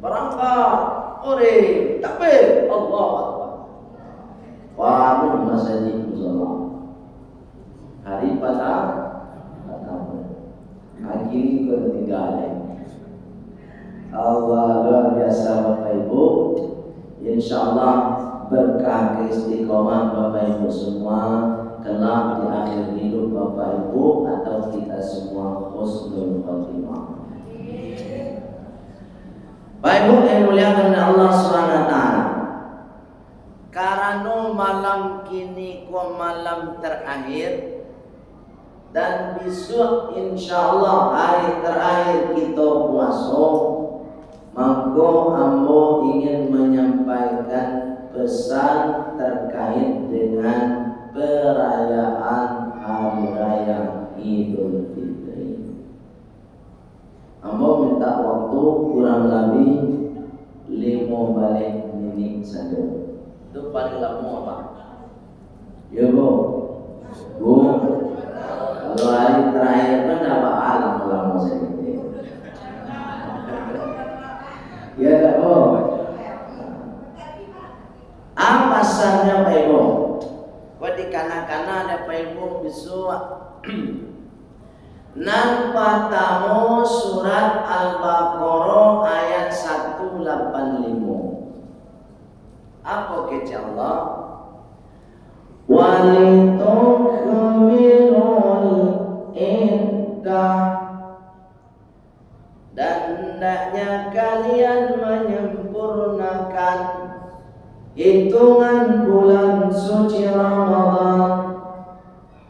berangkat, ore, takbir, Allah Akbar. Wah, masjid musola. Hari pada akhirnya ketinggalan. Allah luar biasa Bapak Ibu. Insyaallah berkah keistiqomahan Bapak Ibu semua kelak di akhir hidup Bapak Ibu atau kita semua husnul khotimah. Bapak Ibu yang muliakan Allah SWT, karena malam kini malam terakhir dan besok insyaallah hari terakhir kita puasa, maka ambo ingin menyampaikan pesan terkait dengan perayaan Hari Raya Idul Fitri. Ambo minta waktu kurang lebih 5 menit saja. Itu paling lama apa? Ya Bu. Bu. Kalau hari terakhir kan apa alam lama sedikit. Ya Oh. Apa pesannya Pak Ibu? Buat di kanan-kanan ada Pak Ibu besok nan patamu surat Al-Baqarah ayat 185. Apa kata Allah? Walitukmilul iddah, dan hendaknya kalian menyempurnakan hitungan bulan suci Ramadan.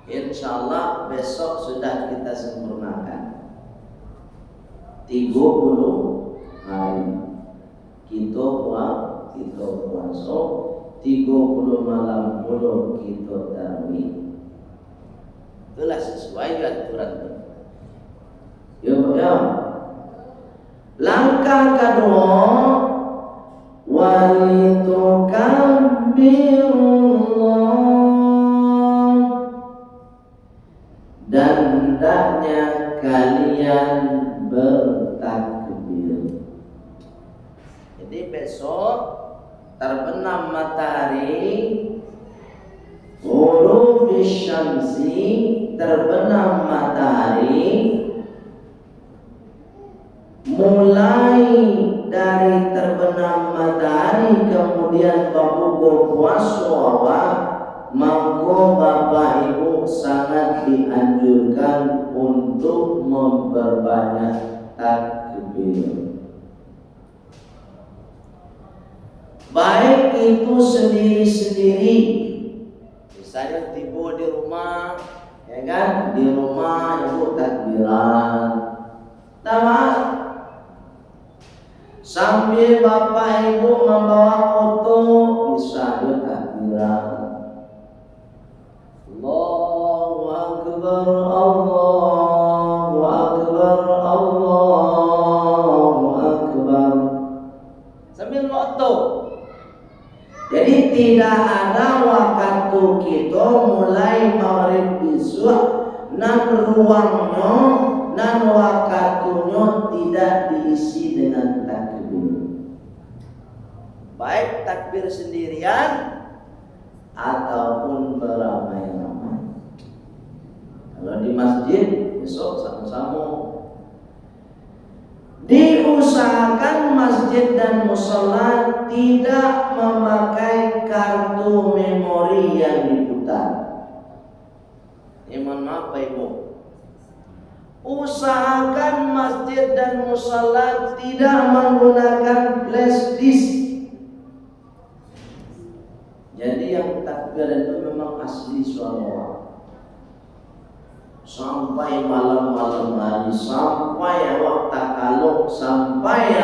Insyaallah besok sudah kita sempurnakan 30 hari kita puasa, 30 malam puluh kita tarawih. Itulah sesuai aturan itu. Ya. Langkah kedua, walitukabbirullah, dan hendaknya kalian bertakbir. Jadi besok terbenam matahari, ghurub syamsi, terbenam matahari, mulai dari terbenam matahari kemudian berbuka puasa, maka Bapak Ibu sangat dianjurkan untuk memperbanyak takbir. Baik itu sendiri-sendiri, misalnya tiba di rumah, ya kan? Di rumah ibu takbiran, tamat. Sambil Bapak Ibu membawa foto, bisa takbiran. Allahu Akbar, Allahu Akbar, Allahu Akbar. Sambil foto. Jadi tidak ada waktu kita mulai maghrib besok nan ruangnya nan waktunya tidak diisi dengan takbir. Baik takbir sendirian ataupun beramai-ramai. Kalau di masjid besok sama-sama. Diusahakan masjid dan musala tidak memakai kartu memori yang diputar. Mohon maaf Pak Ibu. Usahakan masjid dan musala tidak menggunakan flash disk. Jadi yang takbir itu memang asli suara. Sampai malam-malam hari, sampai waktu kalau sampai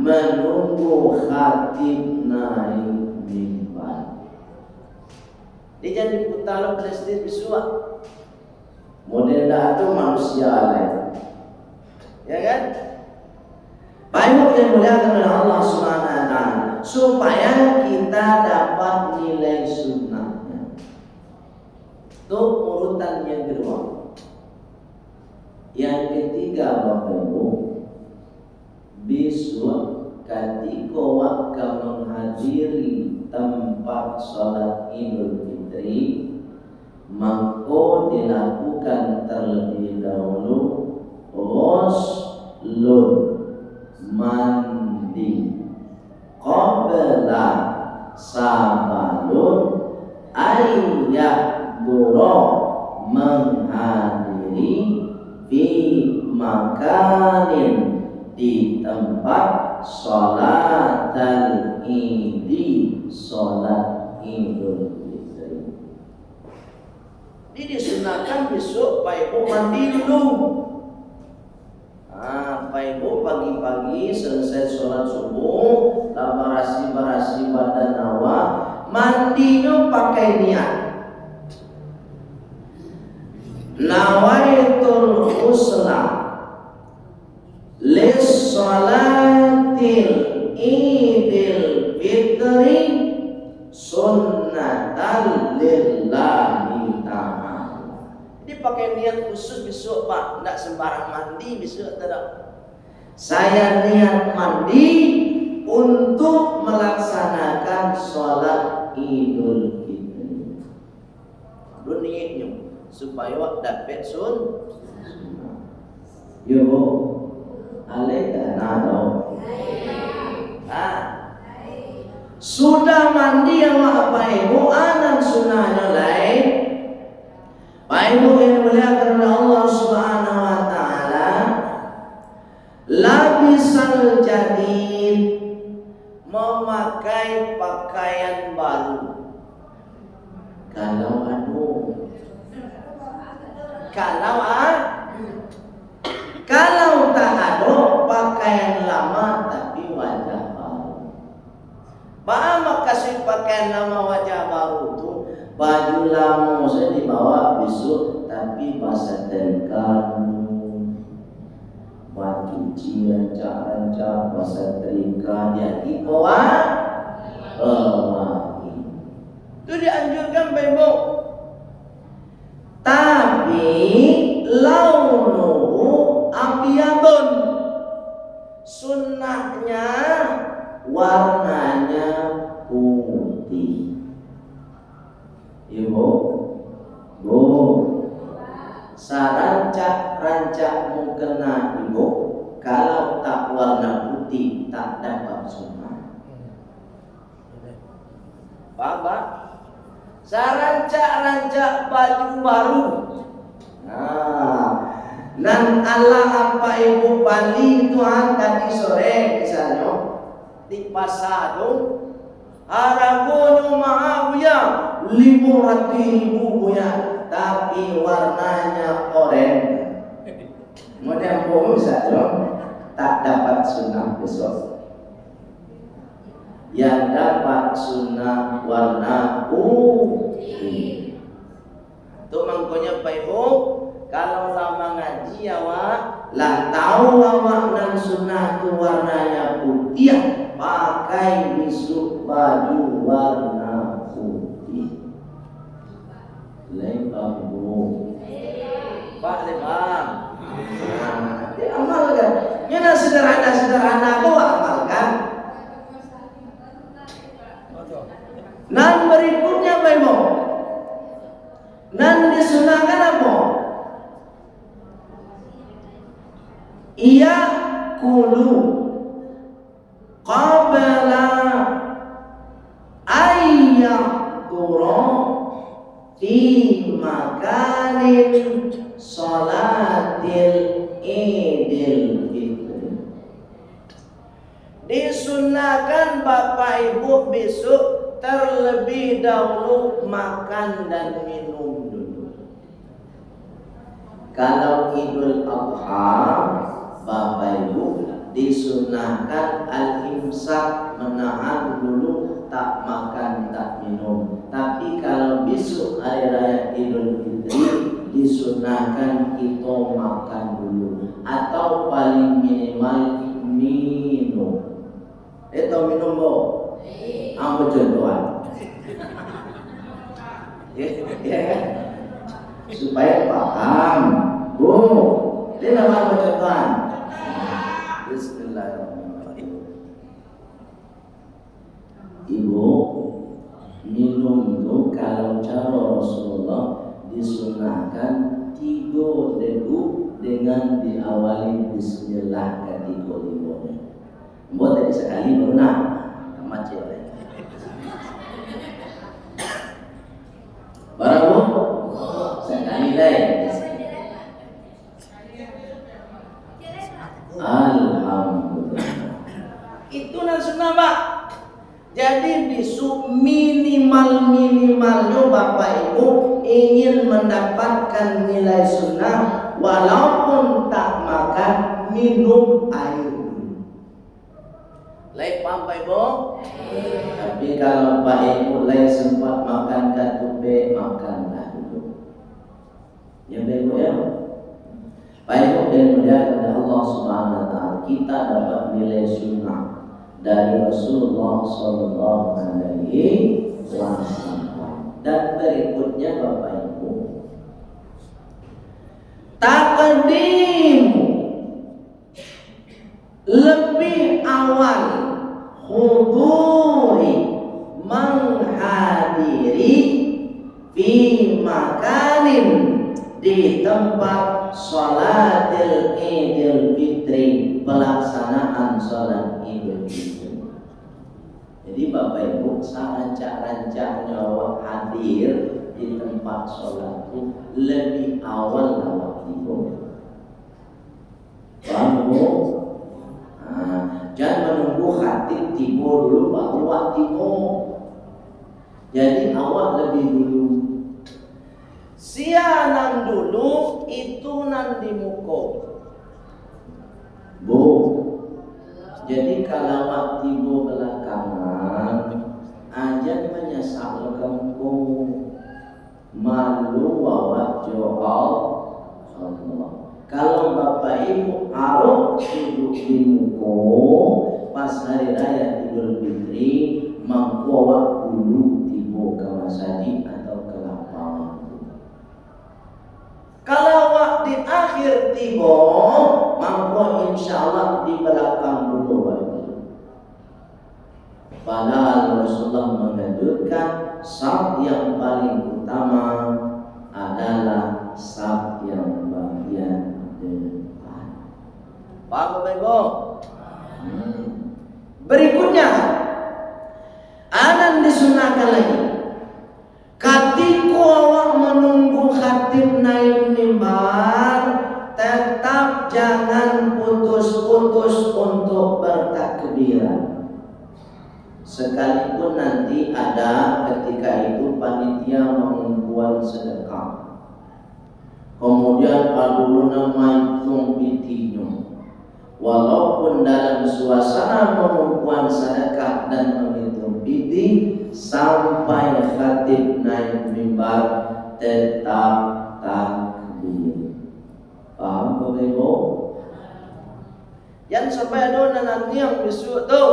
menunggu khatib naik mimbar. Dia jadi putar prestis bisua. Model itu manusia lain, ya kan? Baik yang muliakan oleh Allah SWT, supaya kita dapat nilai sunnahnya. Itu urutan yang kedua. Yang ketiga Bapak Ibu, besok ketika waktu menghadiri tempat sholat Idul Fitri, maka dilakukan terlebih dahulu ghuslun, mandi, qabla sabalun ayyadura, menghadiri fi makanin, di tempat sholatal idi, sholat Idul Fitri. Jadi disunahkan besok Pak Ibu mandi dulu. Pak Ibu pagi-pagi selesai sholat subuh, barasi-barasi badan awak, mandinya pakai niat. Nawaitul ghusla lis sholatil idil fitri sunnatan lillahi ta'ala. Jadi pakai niat khusus besok Pak, tidak sembarang mandi besok tidak. Saya niat mandi untuk melaksanakan sholat Idul Fitri. Itu niatnya supaya dapat sunnah. Yo, alaika nado. Sudah mandi yang Bapak Ibu, anak sunnahnya lain. Bapak Ibu yang dimuliakan oleh Allah Subhanahu wa taala, labisal jadid, memakai pakaian baru. Kalau tak ada pakaian lama tapi wajah baru. Pak kasih pakaian lama wajah baru tuh, baju lama saya dibawa besok tapi bahasa dari kamu, buat cuci rancak bahasa terika dia dibawa itu dianjurkan Bapak. Tapi launuhu abiyadun, sunnahnya warnanya putih. Ibu, Bu, sarancak mukena Ibu, kalau tak warna putih tak dapat sunnah. Pak, sarancak baju baru. Dan Allah apa Ibu Bali Tuhan tadi sore misalnya di pasar tuh harganya mahal ya 500.000 ya, tapi warnanya oranye. Model bohong saja tak dapat sunnah besok. Yang dapat sunnah warna putih. Itu makanya Pak Ibu, kalau lama ngaji awak lah tahu awak dan sunnah itu warnanya putih, pakai besok baju warna putih. Lepas Bu, Pak Lepas, diamalkan. Ini sederhana kau amalkan. Nan berikutnya Pak Ibu, nan disunahkan apa? Ia kulu qabla ayyadura fi makanin sholatil idil fitri. Disunahkan Bapak Ibu besok terlebih dahulu makan dan minum dulu. Kalau Idul Adha, Bapak Ibu disunahkan al-imsak, menahan dulu, tak makan tak minum. Tapi kalau besok hari raya Idul Fitri, disunahkan kita makan dulu atau paling minimal minum. Itu minum bo. Ambo contohan. Ya, supaya paham. Bu, dia nama contohan. Bismillahirrahmanirrahim. Ibu minum itu kalau cara Rasulullah disunahkan 3 degup dengan diawali Bismillah ketika liburnya. Buat tadi sekali baru nak macet. Baru sekali lagi. Alhamdulillah. Itu nan sunnah Pak. Jadi bisu minimalnya Bapak Ibu ingin mendapatkan nilai sunnah walaupun tak makan, minum air dulu. Lain paham Pak Ibu? Tapi kalau Pak Ibu lain sempat makan katupe, makanlah dulu. Ya Pak Ibu ya. Pak Ibu dan mulia kepada Allah Subhanahu Wa Taala, kita dapat nilai sunnah dari Rasulullah Sallallahu Alaihi Wasallam. Dan berikutnya Bapak Ibu, taqdim lebih awal huduri menghadiri fi makanin di tempat sholatil Idul Fitri, pelaksanaan sholat Idul Fitri. Jadi Bapak Ibu rancang nyawa hadir di tempat sholat itu lebih awal waktu itu. Paham Bu? Jangan menunggu khatib tiba dulu baru waktu itu. Jadi awal lebih dulu. Sianan dulu itu nan di muko. Bu. Jadi kalau waktu bu belakangan aja menyesal kamu malu wawat joal Allah. Kalau Bapak Ibu harus duduk di muko pas hari raya Idul Fitri, mangkowak dulu tiba ke masjid atau ke lapangan. Kalau waktu akhir tiba, maka insya Allah di belakang dulu. Padahal Rasulullah menganjurkan saf yang paling utama adalah saf yang bagian depan. Paham Bapak Ibu? Berikutnya, anan disunahkan lagi. Ketika awak menunggu khatib naik mimbar, tetap jangan putus-putus untuk bertakbiran. Sekalipun nanti ada ketika itu panitia mengumpulkan sedekah, kemudian aduluna maitung pitinya. Walaupun dalam suasana mengumpulkan sedekah dan menghitung piti, sampai khatib naik mimbar tetap takbir. Paham Bapak Ibu? Yang sampai ada nanti yang besok tu.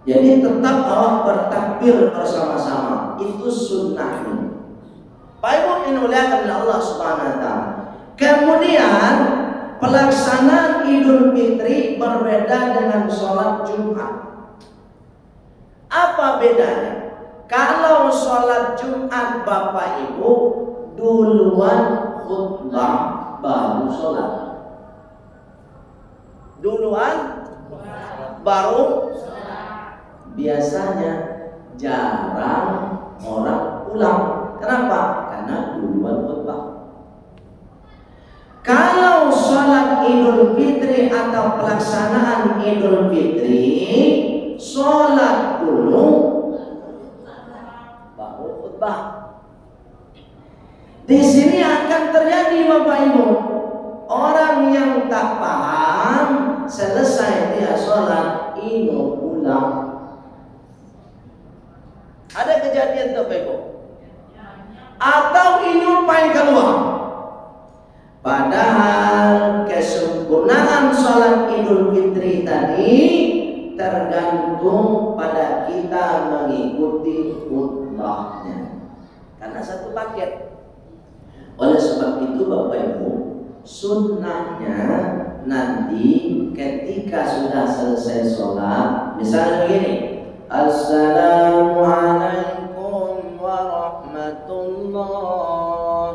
Jadi tetap awak bertakbir bersama-sama. Itu sunnahnya. Pak Ibu dimuliakan oleh Allah Subhanahu Wa Taala. Kemudian pelaksanaan Idul Fitri berbeda dengan sholat Jumat. Apa bedanya? Kalau sholat Jumat Bapak Ibu duluan khutbah baru sholat. Duluan baru sholat. Biasanya jarang orang pulang. Kenapa? Karena duluan khutbah. Kalau sholat Idul Fitri atau pelaksanaan Idul Fitri, sholat dulu baru khutbah. Di sini akan terjadi Bapak Ibu, orang yang tak paham selesai dia sholat ini pulang. Ada kejadian tuh Bapak Ibu. Atau ini paling keluar. Padahal kesempurnaan sholat Idul Fitri tadi tergantung pada kita mengikuti khutbahnya. Karena satu paket. Oleh sebab itu Bapak Ibu, sunnahnya nanti ketika sudah selesai sholat, misalnya begini, Assalamualaikum warahmatullah,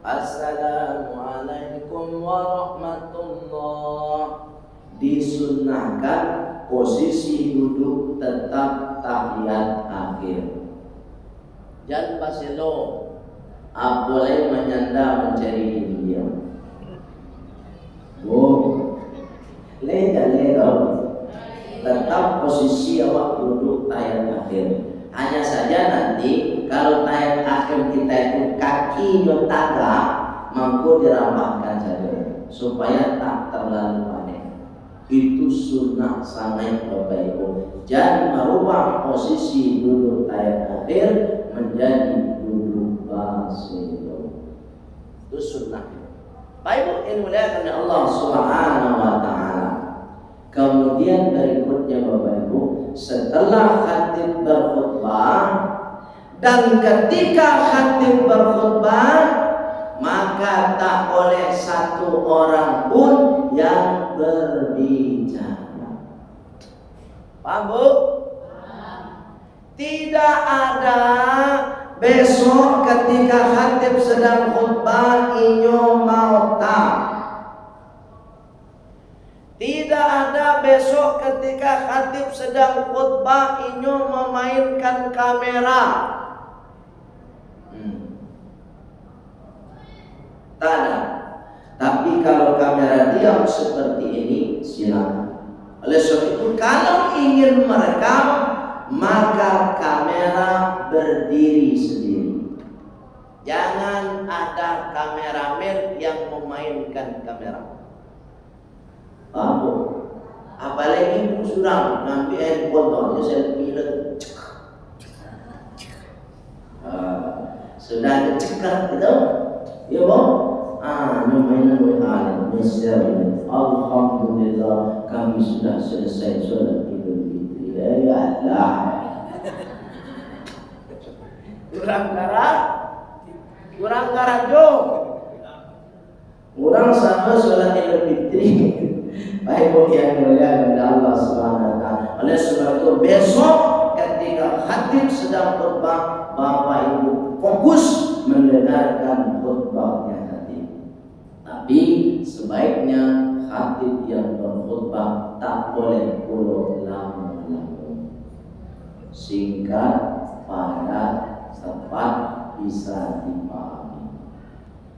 Assalamualaikum warahmatullah, disunnahkan posisi duduk tetap tahiyat akhir. Jangan paselo, boleh menyanda mencari dia. Lega, tetap posisi awak duduk tahiyat akhir. Hanya saja nanti kalau tahiyat akhir kita itu kaki tegak, mampu dirapatkan saja supaya tak terlalu panik. Itu sunnah sangat baik. Jangan merubah posisi duduk tahiyat akhir menjadi duduk baselo. Itu sunnah. Baik, yang dimuliakan Allah Subhanahu wa taala. Kemudian berikutnya Bapak Ibu, setelah khatib berkhutbah dan ketika khatib berkhutbah, maka tak boleh satu orang pun yang berbicara. Paham Bu? Tidak ada besok ketika khatib sedang khutbah inyo mau tak. Tidak ada besok ketika khatib sedang khutbah inyo memainkan kamera. Tak ada. Tapi kalau kamera diam seperti ini silakan. Oleh sebab itu kalau ingin merekam, maka kamera berdiri sendiri. Jangan ada kameramen yang memainkan kamera. Apalagi sudah ngambil handphone dia selfie lagi. Sudah cekat gitu. Ya boh. Mainan WA ini. Alhamdulillah kami sudah selesai sholat Idul Fitri. Ya Allah. Kurang garah jo. Kurang sama sholat Idul Fitri. Baik yang mulia kepada Allah Subhanahu wa taala. Oleh sebab itu besok ketika khatib sedang khutbah, Bapak Ibu fokus mendengarkan khutbahnya khatib. Tapi sebaiknya khatib yang berkhutbah tak boleh pulau lama-lama. Singkat, padat, tepat, bisa dipahami.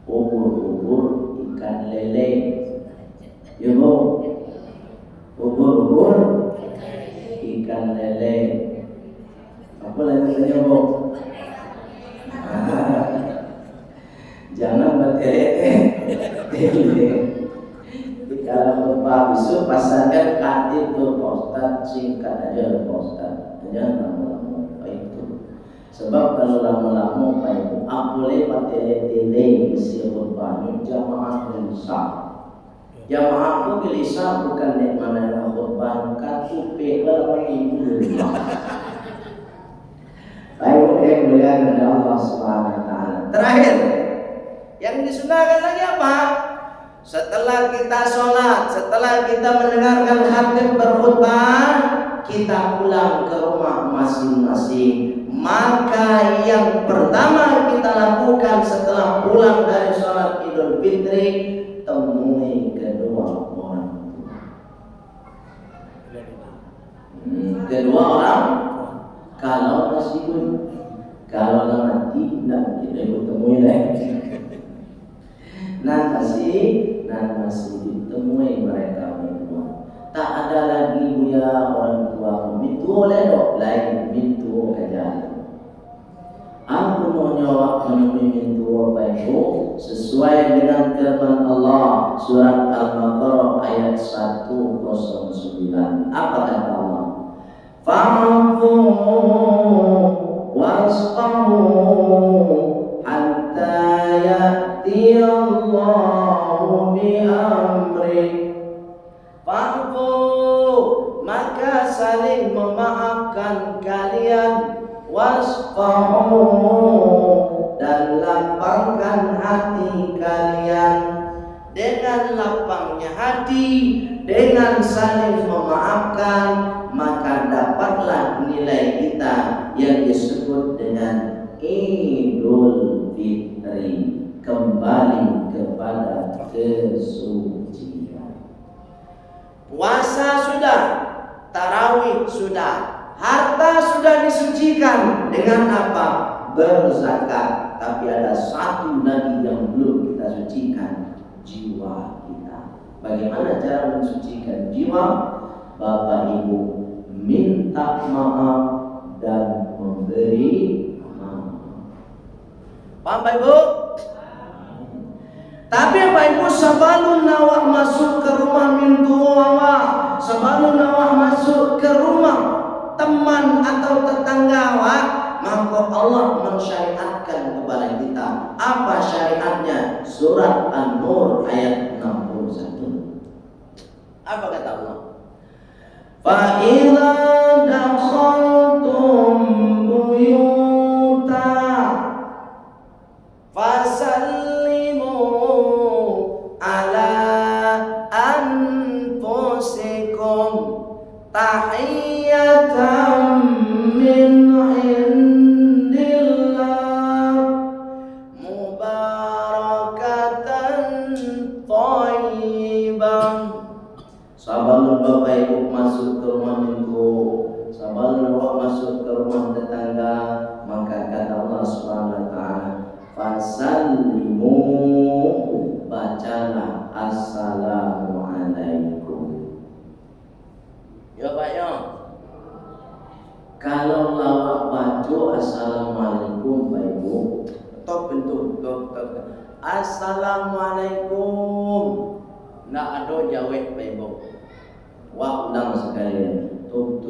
Ubur-ubur ikan lele. Ya Bu. Ubur-ubur ikan lele. Apa lagi tanya Bu? Jangan bertele. Kalau khutbah besok pasangkan khatib tuh Pak Ustaz, singkat aja Pak Ustaz. Jangan lama-lama itu. Sebab kalau lama-lama Pak Ibu, boleh bertele-tele isi khutbah ini jamaah gelisah. Jamaah aku gelisah bukan nek mana khutbah katupe kalau ibu. Baik, mulia kepada Allah Subhanahu wa taala. Terakhir, yang disunahkan lagi apa? Setelah kita sholat, setelah kita mendengarkan khatib berkhutbah, kita pulang ke rumah masing-masing. Maka yang pertama kita lakukan setelah pulang dari sholat Idul Fitri, temui kedua orang tua. Kedua orang, kalau masih hidup, kalau mati, tidak kita temui lagi. Masih ditemui mereka berdua. Tak ada lagi dia orang tua mintu oleh dok lain mintu aja. Aku mau jawab menemui mintu apa itu sesuai dengan firman Allah surat Al-Baqarah ayat 109. Apa kata Allah? Fa'fu wasqahu hatta ya'ti Allahu bi amri. Fa'fu, maka saling memaafkan kalian, wasfahu, dan lapangkan hati kalian. Dengan lapangnya hati, dengan saling memaafkan, maka dapatlah nilai kita yang disebut dengan Idul Fitri, kembali kepada kesucian. Puasa sudah, tarawih sudah, harta sudah disucikan dengan apa? Berzakat. Tapi ada satu lagi yang belum kita sucikan, jiwa kita. Bagaimana cara mensucikan jiwa? Bapak Ibu, minta maaf dan memberi maaf. Paham Bapak Ibu? Tapi Bapak Ibu, sebelum awak masuk ke rumah mintu awak, sebelum awak masuk ke rumah teman atau tetangga awak, maka Allah mensyariatkan kepada kita. Apa syariatnya? Surat An-Nur ayat 61. Apa kata Allah? Fa idza dakhaltum buyuta fasallimu ala anfusikum tahiyatan min indillah mubarakatan thayyibah. Sebelum Bapak Ibu masuk ke rumah minggu, sebelum Bapak masuk ke rumah tetangga, maka kata Allah Subhanahu wa taala, fasallimu, bacalah assalamualaikum. Ya Pak ya. Kalau lawak baca assalamualaikum Pak Ibu, top bentuk assalamualaikum, nggak ada jawab Pak Ibu. Wah, ulang sekali. Tuh.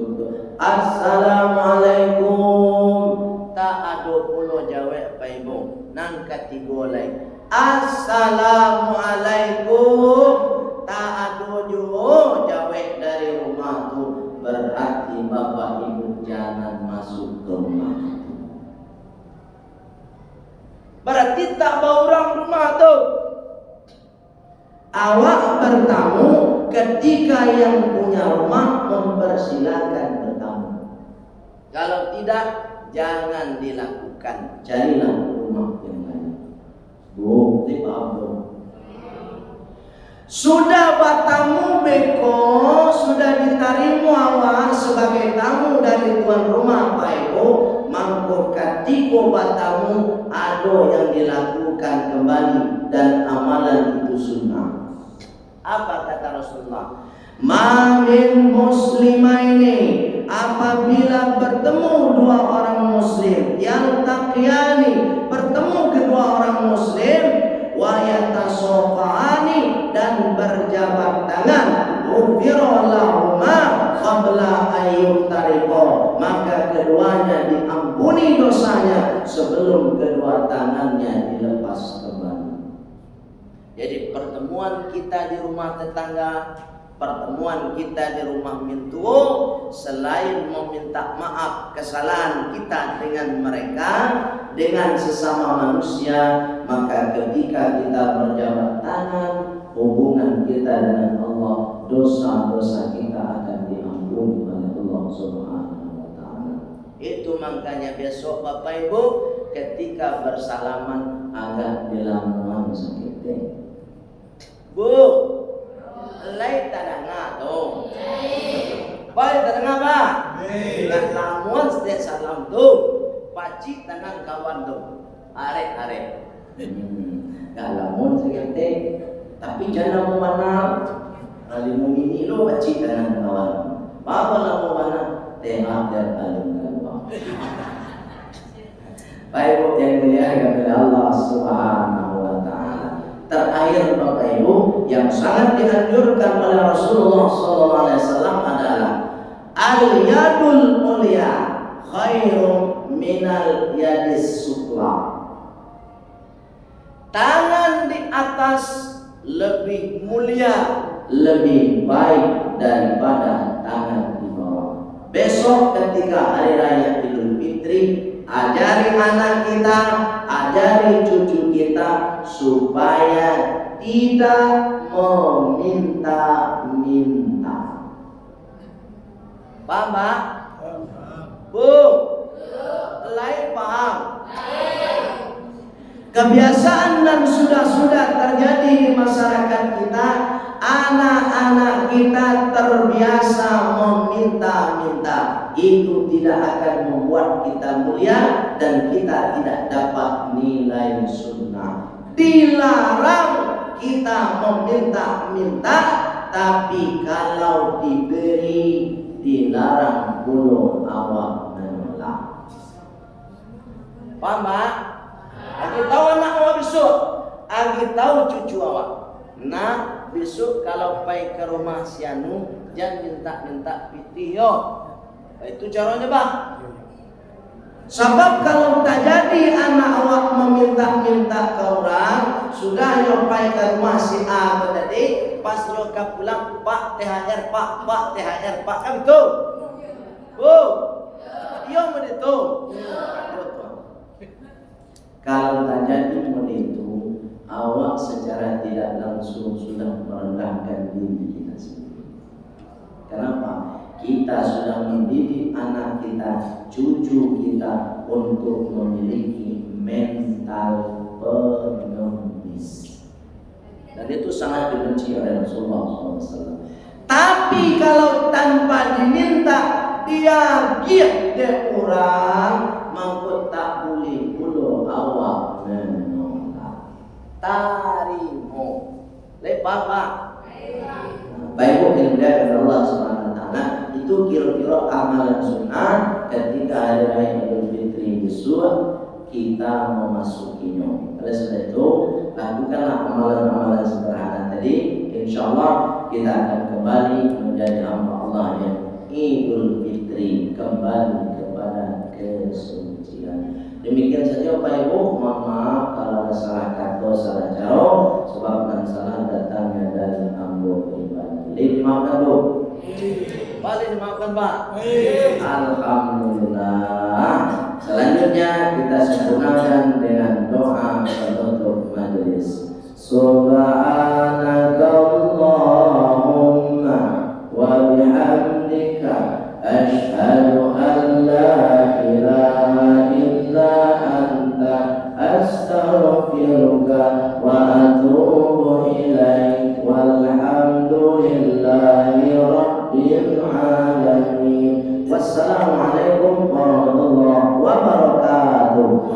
Assalamualaikum. Tak ada pula jawab Pak Ibu. Nang ketiga lagi. Assalamualaikum. Tak ada juga jawab dari rumah tu. Berarti Bapak Ibu jangan masuk ke rumah itu. Berarti tak bawa orang rumah tu. Awak bertamu ketika yang punya rumah mempersilakan bertamu. Kalau tidak, jangan dilakukan. Carilah rumah yang lain. Bu, paham. Sudah bertamu beko, sudah diterima awak sebagai tamu dari tuan rumah Pak Ibu, maka ketika bertamu ada yang dilakukan kembali dan amalan itu sunnah. Apa kata Rasulullah? Mamin muslimaini, apabila bertemu dua orang muslim, yang taqiyani, bertemu kedua orang muslim, wa yatasofani, dan berjabat tangan, ghufira lahuma qabla ayyub tariqo, maka keduanya diampuni dosanya sebelum kedua tangannya dilepas kembali. Jadi pertemuan kita di rumah tetangga, pertemuan kita di rumah mintuo, selain meminta maaf kesalahan kita dengan mereka, dengan sesama manusia, maka ketika kita berjabat tangan, hubungan kita dengan Allah, dosa-dosa kita akan diampuni oleh Allah Subhanahu wa taala. Itu makanya besok Bapak Ibu ketika bersalaman agak dilamuan sedikit. Bu, lai tadanga tu. Baik tadanga ba? Ngan lamuan setiap salam tu. Paci tangan kawan tu. Arek. Ngan lamuan sedikit. Tapi jangan mau mana. Alimu ini lo paci tangan kawan. Apa lah mau mana? Tehak dan alim kalba. Baik yang dimuliakan oleh Allah Subhanahu wa taala. Terakhir Bapak Ibu, yang sangat dianjurkan oleh Rasulullah SAW adalah al-yadul mulia khairum minal yadis sufla. Tangan di atas lebih mulia, lebih baik daripada tangan di bawah. Besok ketika hari raya Idul Fitri, ajari anak kita, ajari cucu kita supaya tidak meminta-minta. Paham, Pak? Bu, lain paham? Kebiasaan dan sudah terjadi di masyarakat kita, anak-anak kita terbiasa meminta-minta. Itu tidak akan membuat kita mulia dan kita tidak dapat nilai sunnah. Dilarang kita meminta-minta, tapi kalau diberi dilarang puluh awak menolak. Paham, Pak? Agi tahu anak awak besok, agi tahu cucu awak. Nah, besok kalau pergi ke rumah si Anu, jangan minta-minta pitih yo. Itu caranya, Pak. Sebab kalau tak jadi anak awak meminta-minta ke orang, sudah yo pergi ke rumah si A tadi, pas yo ka pulang, Pak THR, Pak THR, Pak, kan betul? Bu, iya begitu. Kalau tak jadi begitu, awak secara tidak langsung sudah merendahkan diri kita sendiri. Kenapa? Kita sudah mendidik anak kita, cucu kita untuk memiliki mental pengemis. Dan itu sangat dibenci oleh Rasulullah SAW. Tapi kalau tanpa diminta, dia giat dia kurang, mangkut tak boleh bulu awak menolak. Tarimo. Lepas, Pak. Baik, kemudian Allah SWT, itu kira-kira amalan sunnah ketika hari raya Idul Fitri besok kita memasukinya. Oleh sebab itu, lakukanlah amalan-amalan sederhana tadi. Insya Allah kita akan kembali menjadi hamba Allah yang Idul Fitri, kembali kepada kesucian. Demikian saja Pak Ibu. Mohon maaf kalau ada salah kata, salah cara, sebab dan salah datangnya dari hamba pribadi. Dimaafkan, Bu? Balik dimaafkan, Pak? Alhamdulillah. Selanjutnya kita sempurnakan dengan doa penutup majelis. Subhanakallahumma wa bihamdika asyhadu an la ilaha illa anta astaghfiruka wa atubu ilaik. Walhamdulillahi rabbil alamin. Wassalamualaikum warahmatullahi wabarakatuh.